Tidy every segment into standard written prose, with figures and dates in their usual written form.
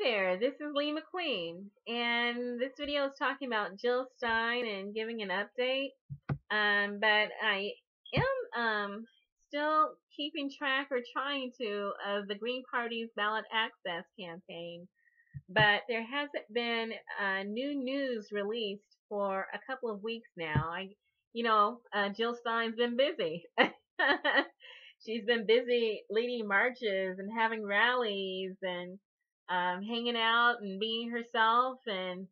there, this is Lee McQueen, and this video is talking about Jill Stein and giving an update. But I am still keeping track or trying to of the Green Party's ballot access campaign, but there hasn't been new news released for a couple of weeks now. Jill Stein's been busy. She's been busy leading marches and having rallies and hanging out and being herself and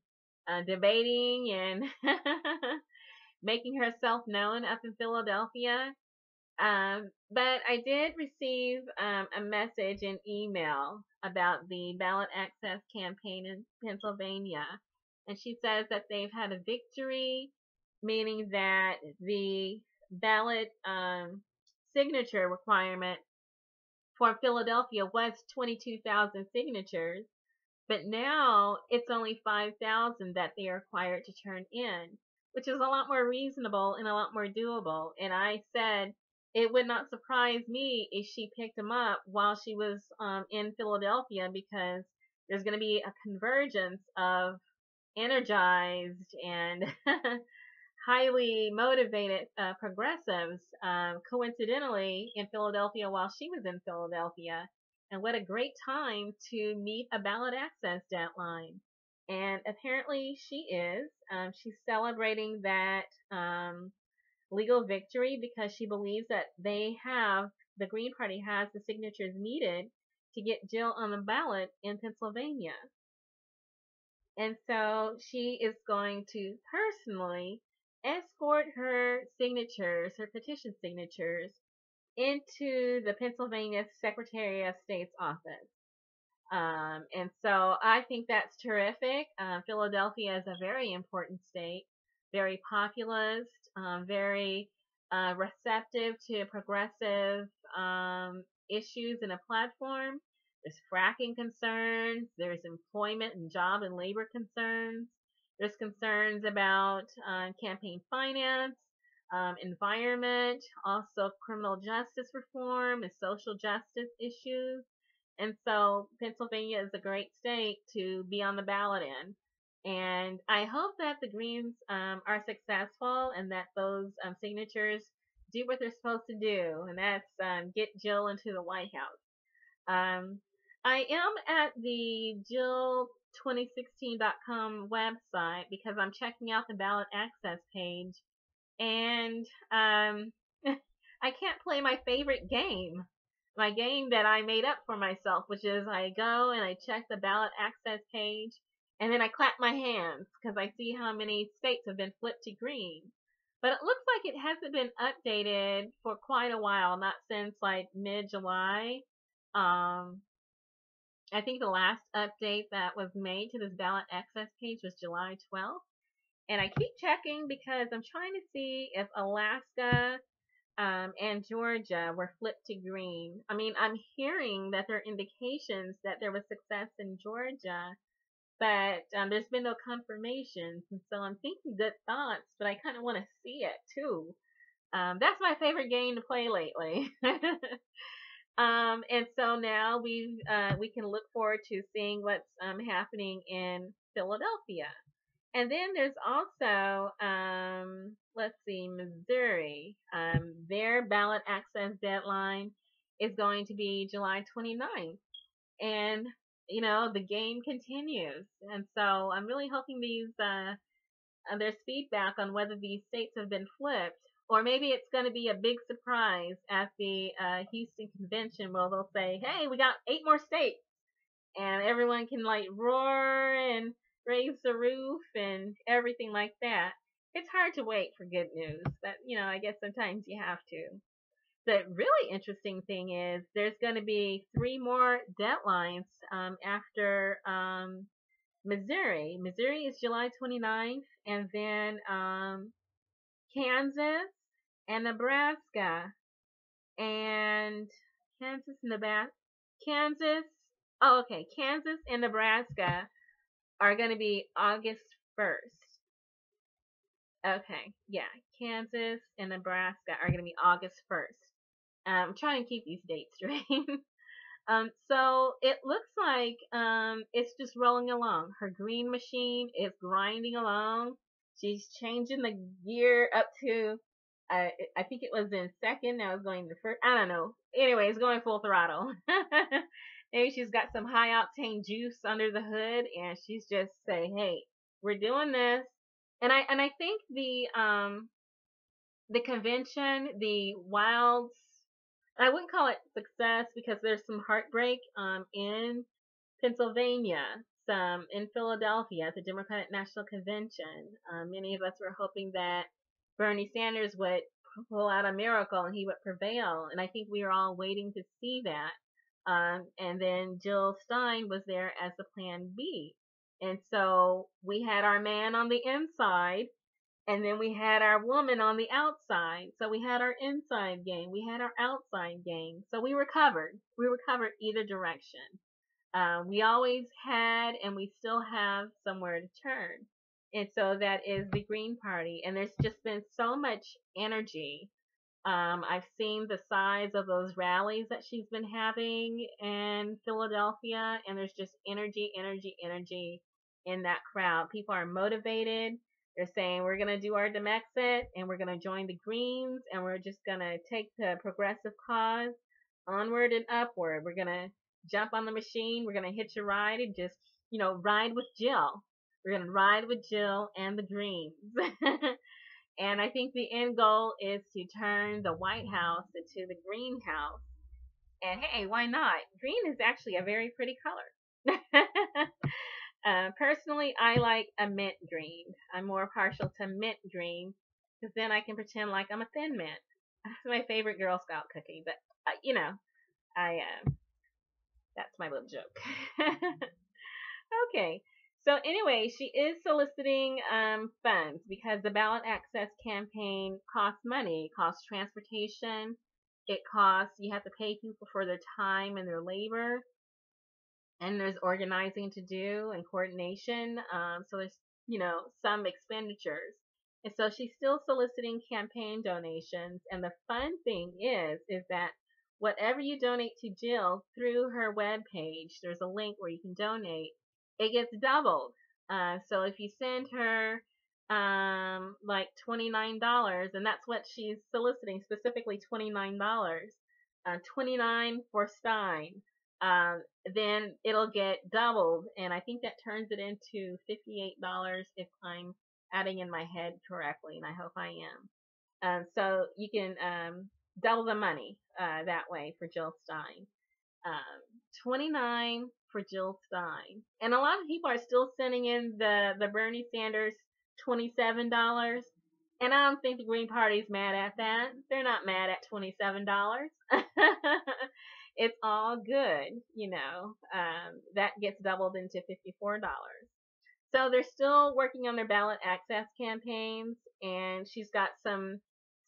debating and making herself known up in Philadelphia. But I did receive a message in email about the ballot access campaign in Pennsylvania. And she says that they've had a victory, meaning that the ballot signature requirement for Philadelphia was 22,000 signatures, but now it's only 5,000 that they are required to turn in, which is a lot more reasonable and a lot more doable. And I said it would not surprise me if she picked them up while she was in Philadelphia, because there's going to be a convergence of energized and highly motivated progressives, coincidentally in Philadelphia while she was in Philadelphia. And what a great time to meet a ballot access deadline. And apparently she is. She's celebrating that legal victory because she believes that the Green Party has the signatures needed to get Jill on the ballot in Pennsylvania. And so she is going to personally escort her signatures, her petition signatures, into the Pennsylvania Secretary of State's office. And so I think that's terrific. Philadelphia is a very important state, very populist, very receptive to progressive issues and a platform. There's fracking concerns, there's employment and job and labor concerns, there's concerns about campaign finance, environment, also criminal justice reform and social justice issues. And so Pennsylvania is a great state to be on the ballot in. And I hope that the Greens are successful and that those signatures do what they're supposed to do, and that's get Jill into the White House. I am at the Jill2016.com website because I'm checking out the ballot access page, and I can't play my favorite game. My game that I made up for myself, which is I go and I check the ballot access page, and then I clap my hands because I see how many states have been flipped to green. But it looks like it hasn't been updated for quite a while, not since like mid-July. I think the last update that was made to this ballot access page was July 12th. And I keep checking because I'm trying to see if Alaska and Georgia were flipped to green. I mean, I'm hearing that there are indications that there was success in Georgia, but there's been no confirmations. And so I'm thinking good thoughts, but I kind of want to see it too. That's my favorite game to play lately. And so now we can look forward to seeing what's happening in Philadelphia. And then there's also, let's see, Missouri. Their ballot access deadline is going to be July 29th. And, the game continues. And so I'm really hoping there's feedback on whether these states have been flipped. Or maybe it's going to be a big surprise at the Houston convention where they'll say, hey, we got 8 more states. And everyone can like roar and raise the roof and everything like that. It's hard to wait for good news, but I guess sometimes you have to. The really interesting thing is there's going to be 3 more deadlines after Missouri. Missouri is July 29th, and then Kansas and Nebraska, and Kansas and Nebraska are going to be August 1st. Okay, yeah, Kansas and Nebraska are going to be August 1st. I'm trying to keep these dates straight. So it looks like it's just rolling along. Her green machine is grinding along. She's changing the gear up to, I think it was in second. Now it's going to first. I don't know. Anyway, it's going full throttle. Maybe she's got some high octane juice under the hood, and she's just saying, "Hey, we're doing this." And I think the convention, the wilds. I wouldn't call it success because there's some heartbreak in Pennsylvania, some in Philadelphia at the Democratic National Convention. Many of us were hoping that Bernie Sanders would pull out a miracle and he would prevail. And I think we were all waiting to see that. And then Jill Stein was there as the plan B. And so we had our man on the inside, and then we had our woman on the outside. So we had our inside game. We had our outside game. So we were covered. We were covered either direction. We always had, and we still have somewhere to turn. And so that is the Green Party. And there's just been so much energy. I've seen the size of those rallies that she's been having in Philadelphia, and there's just energy, energy, energy in that crowd. People are motivated. They're saying we're going to do our Demexit and we're going to join the Greens and we're just going to take the progressive cause onward and upward. We're going to jump on the machine. We're going to hitch a ride and just, ride with Jill. We're going to ride with Jill and the Greens. And I think the end goal is to turn the White House into the greenhouse. And hey, why not? Green is actually a very pretty color. Personally, I like a mint green. I'm more partial to mint green because then I can pretend like I'm a thin mint. That's my favorite Girl Scout cookie, but I that's my little joke. Okay, so anyway, she is soliciting funds because the ballot access campaign costs money, costs transportation, you have to pay people for their time and their labor. And there's organizing to do and coordination. So there's, some expenditures. And so she's still soliciting campaign donations. And the fun thing is that whatever you donate to Jill through her webpage, there's a link where you can donate. It gets doubled. So if you send her like $29, and that's what she's soliciting, specifically $29, $29 for Stein. Then it'll get doubled, and I think that turns it into $58 if I'm adding in my head correctly, and I hope I am. So you can double the money that way for Jill Stein. $29 for Jill Stein, and a lot of people are still sending in the Bernie Sanders $27. And I don't think the Green Party's mad at that. They're not mad at $27. It's all good, that gets doubled into $54. So they're still working on their ballot access campaigns, and she's got some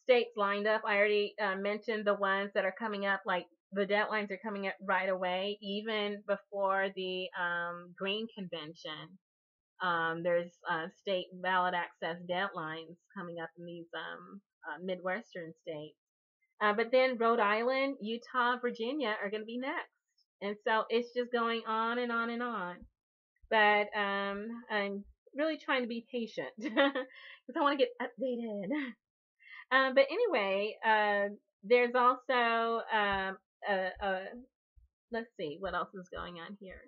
states lined up. I already mentioned the ones that are coming up, like the deadlines are coming up right away, even before the Green Convention. There's state ballot access deadlines coming up in these Midwestern states. But then Rhode Island, Utah, Virginia are going to be next. And so it's just going on and on and on. But I'm really trying to be patient because I want to get updated. But anyway, there's also, let's see, what else is going on here?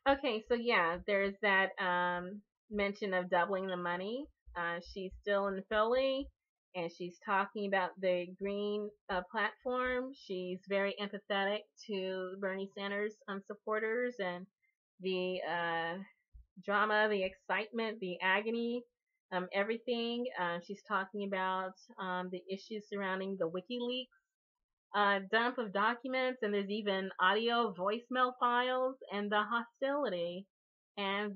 Okay, so yeah, there's that mention of doubling the money. She's still in Philly, and she's talking about the Green platform. She's very empathetic to Bernie Sanders supporters and the drama, the excitement, the agony, everything. She's talking about the issues surrounding the WikiLeaks dump of documents, and there's even audio voicemail files, and the hostility and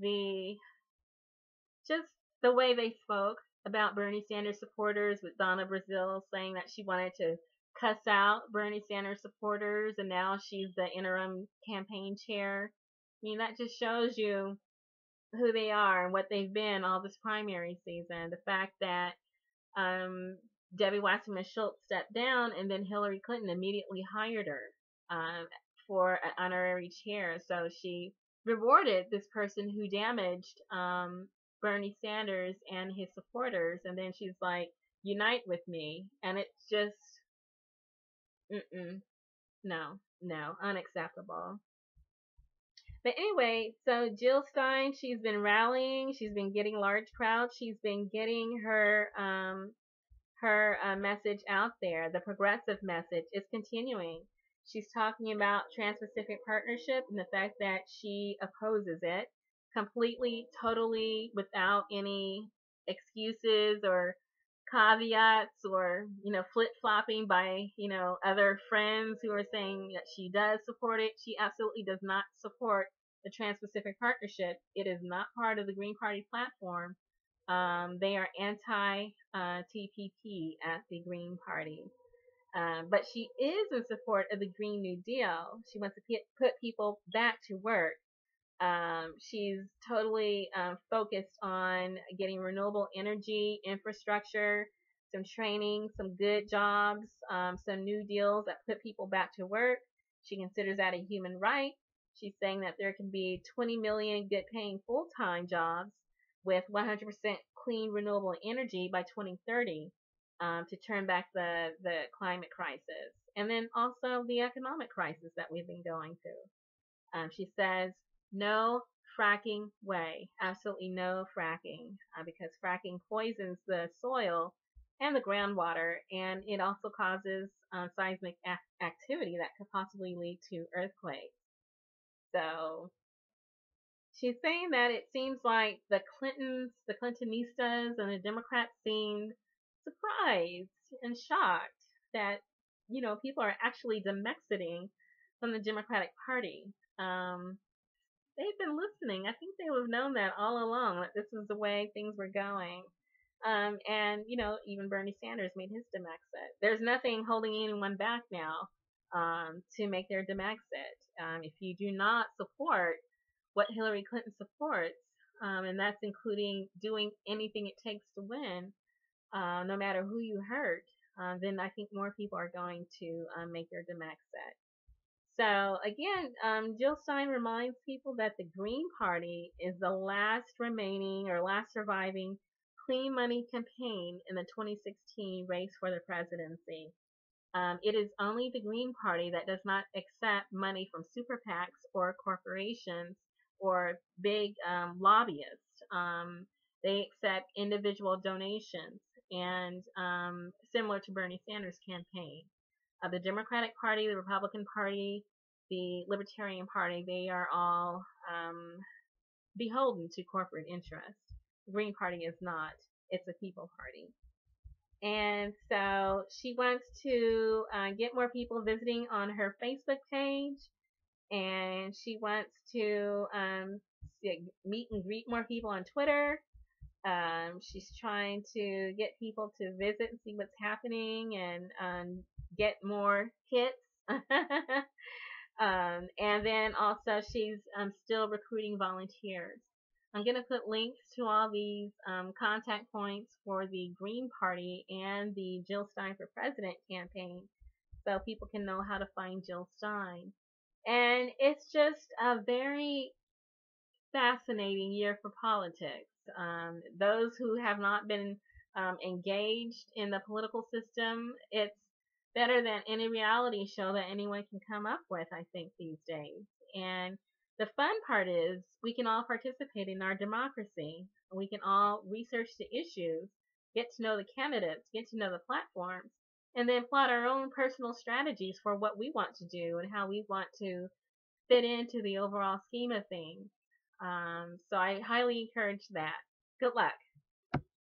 just the way they spoke about Bernie Sanders supporters, with Donna Brazile saying that she wanted to cuss out Bernie Sanders supporters, and now she's the interim campaign chair. I mean, that just shows you who they are and what they've been all this primary season. The fact that Debbie Wasserman Schultz stepped down, and then Hillary Clinton immediately hired her. um, for an honorary chair. So she rewarded this person who damaged Bernie Sanders and his supporters, and then she's like, "Unite with me," and it's just, no, no, unacceptable. But anyway, so Jill Stein, she's been rallying, she's been getting large crowds, she's been getting her message out there. The progressive message is continuing. She's talking about Trans-Pacific Partnership and the fact that she opposes it completely, totally, without any excuses or caveats or, flip-flopping by, other friends who are saying that she does support it. She absolutely does not support the Trans-Pacific Partnership. It is not part of the Green Party platform. They are anti-TPP at the Green Party. But she is in support of the Green New Deal. She wants to put people back to work. She's totally focused on getting renewable energy, infrastructure, some training, some good jobs, some new deals that put people back to work. She considers that a human right. She's saying that there can be 20 million good paying full-time jobs with 100% clean renewable energy by 2030 to turn back the climate crisis. And then also the economic crisis that we've been going through. She says, no fracking way. Absolutely no fracking, because fracking poisons the soil and the groundwater, and it also causes seismic activity that could possibly lead to earthquakes. So she's saying that it seems like the Clintonistas, and the Democrats seemed surprised and shocked that, people are actually demexiting from the Democratic Party. They've been listening. I think they would have known that all along, that this was the way things were going. And, even Bernie Sanders made his demexit. There's nothing holding anyone back now to make their demexit. If you do not support what Hillary Clinton supports, and that's including doing anything it takes to win, no matter who you hurt, then I think more people are going to make their demexit. So again, Jill Stein reminds people that the Green Party is the last remaining or last surviving clean money campaign in the 2016 race for the presidency. It is only the Green Party that does not accept money from super PACs or corporations or big lobbyists. They accept individual donations, and similar to Bernie Sanders' campaign. The Democratic Party, the Republican Party, the Libertarian Party, they are all beholden to corporate interests. The Green Party is not. It's a people party. And so she wants to get more people visiting on her Facebook page, and she wants to meet and greet more people on Twitter. She's trying to get people to visit and see what's happening and get more hits. And then also she's still recruiting volunteers. I'm going to put links to all these contact points for the Green Party and the Jill Stein for President campaign, so people can know how to find Jill Stein. And it's just a very fascinating year for politics. Those who have not been engaged in the political system, it's better than any reality show that anyone can come up with, I think, these days. And the fun part is we can all participate in our democracy. We can all research the issues, get to know the candidates, get to know the platforms, and then plot our own personal strategies for what we want to do and how we want to fit into the overall scheme of things. So I highly encourage that. Good luck.